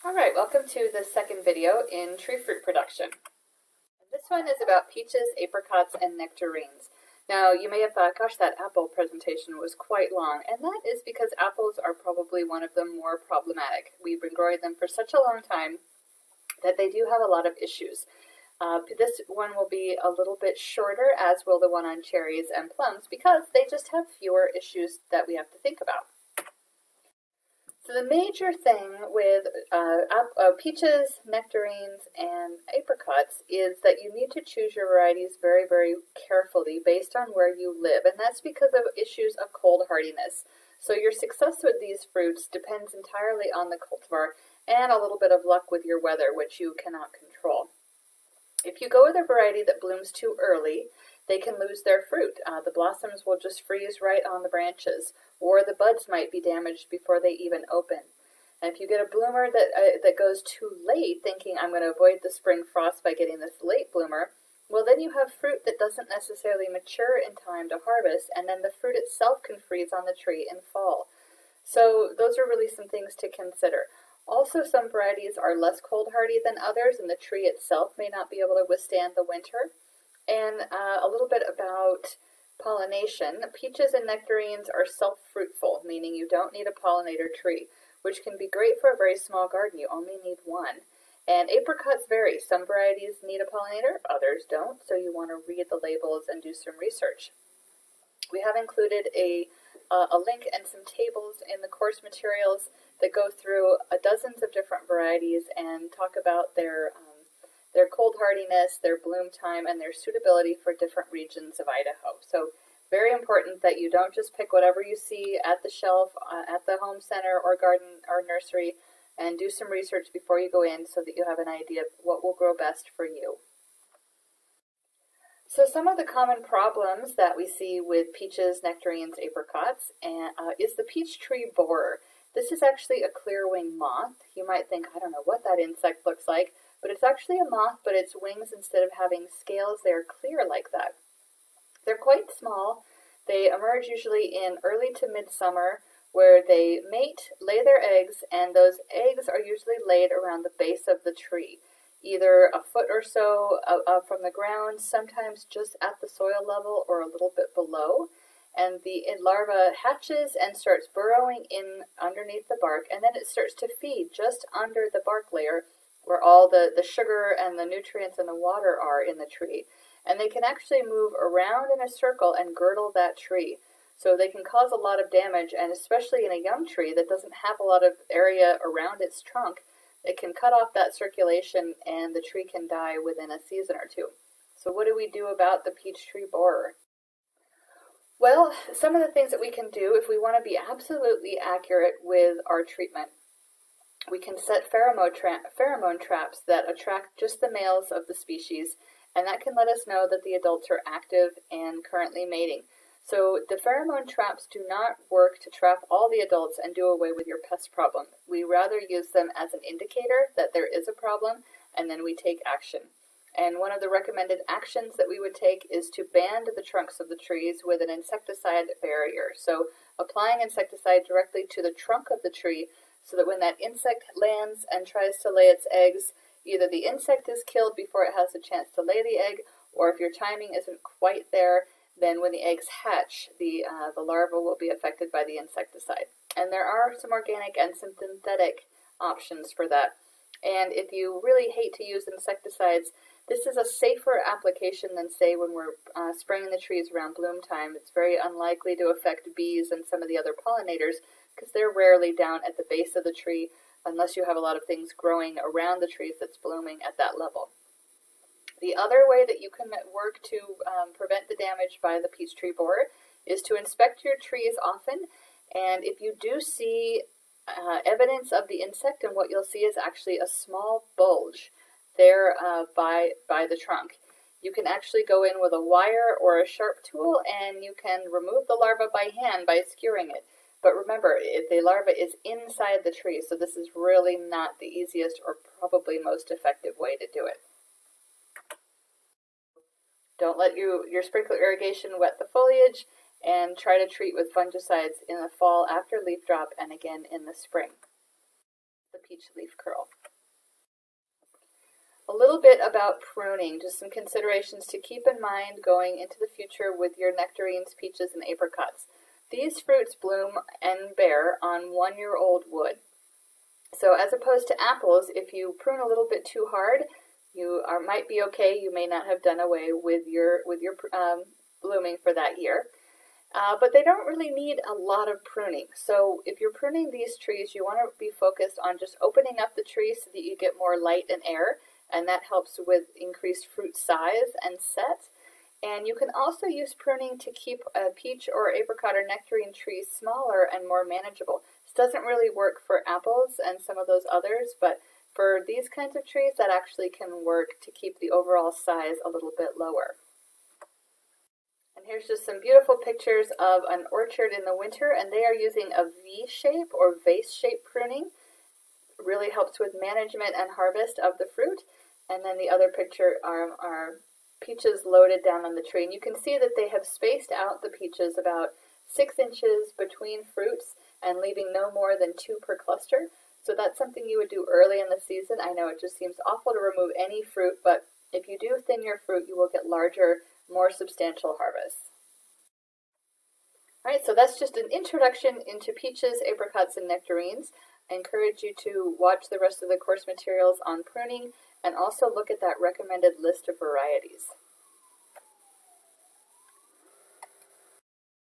Alright, welcome to the second video in tree fruit production. This one is about peaches, apricots, and nectarines. Now, you may have thought, gosh, that apple presentation was quite long, and that is because apples are probably one of the more problematic. We've been growing them for such a long time that they do have a lot of issues. This one will be a little bit shorter, as will the one on cherries and plums, because they just have fewer issues that we have to think about. So the major thing with peaches, nectarines, and apricots is that you need to choose your varieties very, very carefully based on where you live, and that's because of issues of cold hardiness. So your success with these fruits depends entirely on the cultivar and a little bit of luck with your weather, which you cannot control. If you go with a variety that blooms too early, they can lose their fruit. The blossoms will just freeze right on the branches, or the buds might be damaged before they even open. And if you get a bloomer that goes too late, thinking I'm going to avoid the spring frost by getting this late bloomer, well, then you have fruit that doesn't necessarily mature in time to harvest, and then the fruit itself can freeze on the tree in fall. So those are really some things to consider. Also, some varieties are less cold hardy than others, and the tree itself may not be able to withstand the winter. And a little bit about pollination. Peaches and nectarines are self-fruitful, meaning you don't need a pollinator tree, which can be great for a very small garden. You only need one. And apricots vary. Some varieties need a pollinator, others don't, so you want to read the labels and do some research. We have included a link and some tables in the course materials that go through dozens of different varieties and talk about their cold hardiness, their bloom time, and their suitability for different regions of Idaho. So very important that you don't just pick whatever you see at the shelf, at the home center or garden or nursery, and do some research before you go in so that you have an idea of what will grow best for you. So some of the common problems that we see with peaches, nectarines, apricots is the peach tree borer. This is actually a clear-winged moth. You might think, I don't know what that insect looks like, but it's actually a moth, but its wings, instead of having scales, they are clear like that. They're quite small. They emerge usually in early to midsummer, where they mate, lay their eggs, and those eggs are usually laid around the base of the tree, either a foot or so from the ground, sometimes just at the soil level or a little bit below. And the larva hatches and starts burrowing in underneath the bark, and then it starts to feed just under the bark layer where all the sugar and the nutrients and the water are in the tree. And they can actually move around in a circle and girdle that tree. So they can cause a lot of damage, and especially in a young tree that doesn't have a lot of area around its trunk, it can cut off that circulation and the tree can die within a season or two. So what do we do about the peach tree borer? Well, some of the things that we can do if we want to be absolutely accurate with our treatment, we can set pheromone traps that attract just the males of the species, and that can let us know that the adults are active and currently mating. So the pheromone traps do not work to trap all the adults and do away with your pest problem. We rather use them as an indicator that there is a problem, and then we take action. And one of the recommended actions that we would take is to band the trunks of the trees with an insecticide barrier. So applying insecticide directly to the trunk of the tree so that when that insect lands and tries to lay its eggs, either the insect is killed before it has a chance to lay the egg, or if your timing isn't quite there, then when the eggs hatch, the larva will be affected by the insecticide. And there are some organic and some synthetic options for that. And if you really hate to use insecticides, this is a safer application than, say, when we're spraying the trees around bloom time. It's very unlikely to affect bees and some of the other pollinators because they're rarely down at the base of the tree unless you have a lot of things growing around the trees that's blooming at that level. The other way that you can work to prevent the damage by the peach tree borer is to inspect your trees often, and if you do see evidence of the insect, and what you'll see is actually a small bulge there by the trunk. You can actually go in with a wire or a sharp tool and you can remove the larva by hand by skewering it. But remember, the larva is inside the tree, so this is really not the easiest or probably most effective way to do it. Don't let your sprinkler irrigation wet the foliage, and try to treat with fungicides in the fall after leaf drop and again in the spring. The peach leaf curl. A little bit about pruning, just some considerations to keep in mind going into the future with your nectarines, peaches, and apricots. These fruits bloom and bear on 1-year-old wood. So as opposed to apples, if you prune a little bit too hard, you might be okay. You may not have done away with your blooming for that year. But they don't really need a lot of pruning. So if you're pruning these trees, you want to be focused on just opening up the tree so that you get more light and air, and that helps with increased fruit size and set. And you can also use pruning to keep a peach or apricot or nectarine trees smaller and more manageable. This doesn't really work for apples and some of those others, but for these kinds of trees, that actually can work to keep the overall size a little bit lower. And here's just some beautiful pictures of an orchard in the winter, and they are using a V-shape or vase-shape pruning. It really helps with management and harvest of the fruit. And then the other picture are peaches loaded down on the tree. And you can see that they have spaced out the peaches about 6 inches between fruits and leaving no more than 2 per cluster. So that's something you would do early in the season. I know it just seems awful to remove any fruit, but if you do thin your fruit, you will get larger, more substantial harvests. All right, so that's just an introduction into peaches, apricots, and nectarines. I encourage you to watch the rest of the course materials on pruning and also look at that recommended list of varieties.